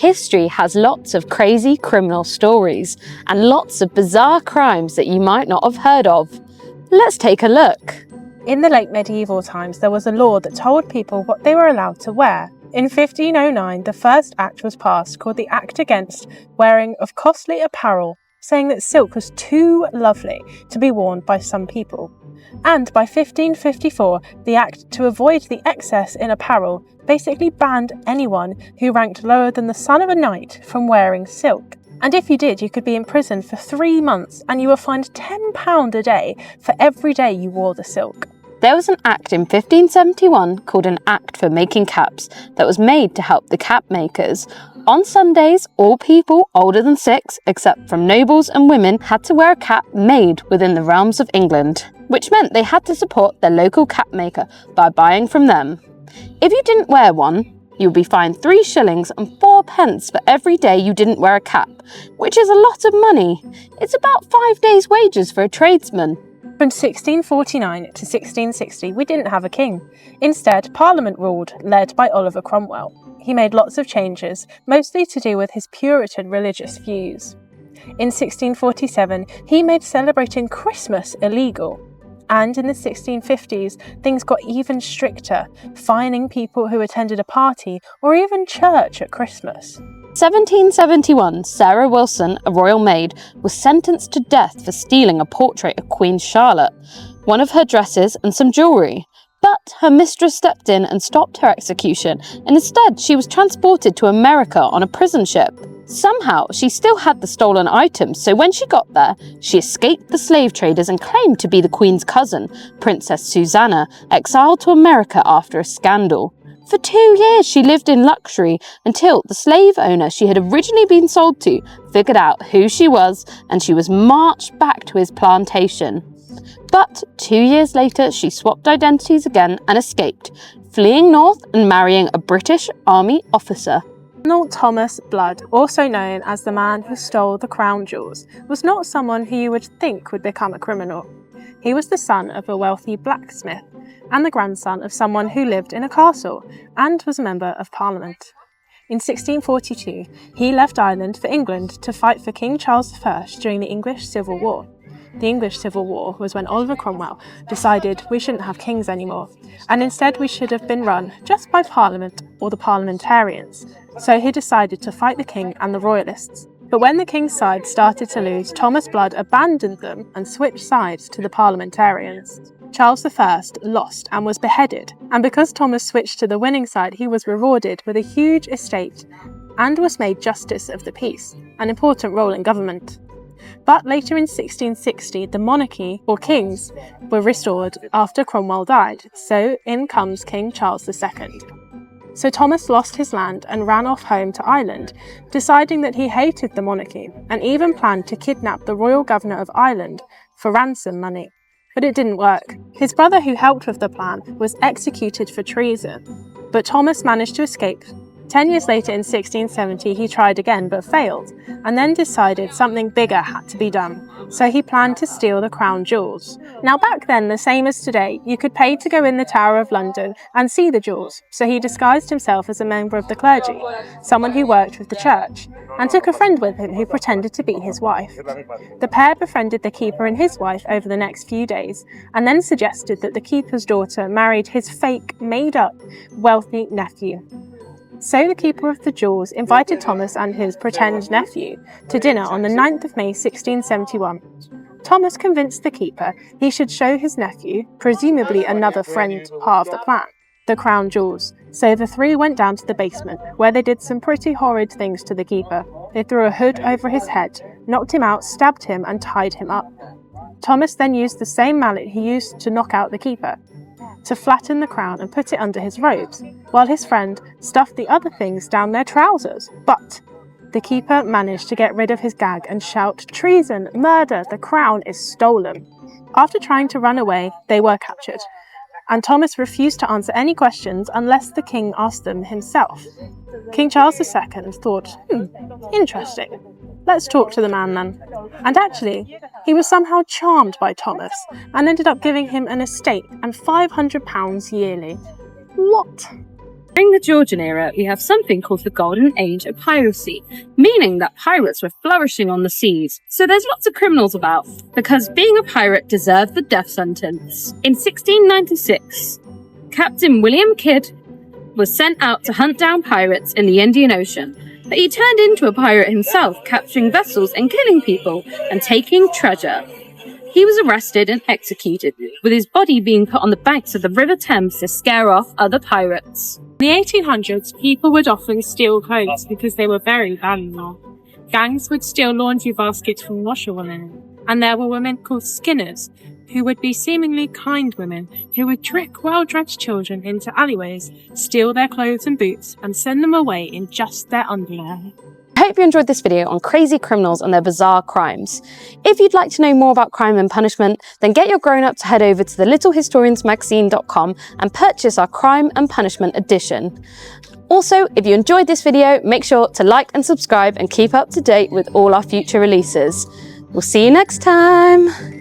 History has lots of crazy criminal stories and lots of bizarre crimes that you might not have heard of. Let's take a look. In the late medieval times, there was a law that told people what they were allowed to wear. In 1509, the first act was passed called the Act Against Wearing of Costly Apparel, saying that silk was too lovely to be worn by some people. And by 1554, the Act to avoid the excess in apparel basically banned anyone who ranked lower than the son of a knight from wearing silk. And if you did, you could be imprisoned for 3 months and you were fined £10 a day for every day you wore the silk. There was an act in 1571 called an Act for Making Caps that was made to help the cap makers. On Sundays, all people older than 6, except from nobles and women, had to wear a cap made within the realms of England, which meant they had to support their local cap maker by buying from them. If you didn't wear one, you would be fined 3 shillings and 4 pence for every day you didn't wear a cap, which is a lot of money. It's about 5 days' wages for a tradesman. From 1649 to 1660, we didn't have a king. Instead, Parliament ruled, led by Oliver Cromwell. He made lots of changes, mostly to do with his Puritan religious views. In 1647, he made celebrating Christmas illegal. And in the 1650s, things got even stricter, fining people who attended a party or even church at Christmas. 1771, Sarah Wilson, a royal maid, was sentenced to death for stealing a portrait of Queen Charlotte, one of her dresses and some jewellery. But her mistress stepped in and stopped her execution, and instead she was transported to America on a prison ship. Somehow, she still had the stolen items, so when she got there, she escaped the slave traders and claimed to be the Queen's cousin, Princess Susanna, exiled to America after a scandal. For 2 years, she lived in luxury until the slave owner she had originally been sold to figured out who she was, and she was marched back to his plantation. But 2 years later, she swapped identities again and escaped, fleeing north and marrying a British Army officer. Colonel Thomas Blood, also known as the man who stole the crown jewels, was not someone who you would think would become a criminal. He was the son of a wealthy blacksmith and the grandson of someone who lived in a castle and was a member of Parliament. In 1642, he left Ireland for England to fight for King Charles I during the English Civil War. The English Civil War was when Oliver Cromwell decided we shouldn't have kings anymore, and instead we should have been run just by Parliament or the parliamentarians. So he decided to fight the king and the royalists. But when the king's side started to lose, Thomas Blood abandoned them and switched sides to the parliamentarians. Charles I lost and was beheaded, and because Thomas switched to the winning side, he was rewarded with a huge estate and was made Justice of the Peace, an important role in government. But later in 1660, the monarchy, or kings, were restored after Cromwell died, so in comes King Charles II. So Thomas lost his land and ran off home to Ireland, deciding that he hated the monarchy and even planned to kidnap the royal governor of Ireland for ransom money. But it didn't work. His brother who helped with the plan was executed for treason, but Thomas managed to escape. 10 years later in 1670 he tried again but failed, and then decided something bigger had to be done, so he planned to steal the crown jewels. Now back then, the same as today, you could pay to go in the Tower of London and see the jewels, so he disguised himself as a member of the clergy, someone who worked with the church, and took a friend with him who pretended to be his wife. The pair befriended the keeper and his wife over the next few days, and then suggested that the keeper's daughter married his fake, made-up, wealthy nephew. So the keeper of the jewels invited Thomas and his pretend nephew to dinner on the 9th of May 1671. Thomas convinced the keeper he should show his nephew, presumably another friend part of the plan, the crown jewels. So the three went down to the basement, where they did some pretty horrid things to the keeper. They threw a hood over his head, knocked him out, stabbed him and tied him up. Thomas then used the same mallet he used to knock out the keeper to flatten the crown and put it under his robes, while his friend stuffed the other things down their trousers. But the keeper managed to get rid of his gag and shout, "Treason! Murder! The crown is stolen!" After trying to run away, they were captured, and Thomas refused to answer any questions unless the king asked them himself. King Charles II thought, interesting. Let's talk to the man then. And actually, he was somehow charmed by Thomas and ended up giving him an estate and £500 yearly. What? During the Georgian era, we have something called the Golden Age of piracy, meaning that pirates were flourishing on the seas. So there's lots of criminals about, because being a pirate deserved the death sentence. In 1696, Captain William Kidd was sent out to hunt down pirates in the Indian Ocean, but he turned into a pirate himself, capturing vessels and killing people and taking treasure. He was arrested and executed, with his body being put on the banks of the River Thames to scare off other pirates. In the 1800s, people would often steal clothes because they were very valuable. Gangs would steal laundry baskets from washerwomen, and there were women called skinners, who would be seemingly kind women who would trick well-dressed children into alleyways, steal their clothes and boots, and send them away in just their underwear. I hope you enjoyed this video on crazy criminals and their bizarre crimes. If you'd like to know more about crime and punishment, then get your grown-up to head over to thelittlehistoriansmagazine.com and purchase our Crime and Punishment edition. Also, if you enjoyed this video, make sure to like and subscribe and keep up to date with all our future releases. We'll see you next time!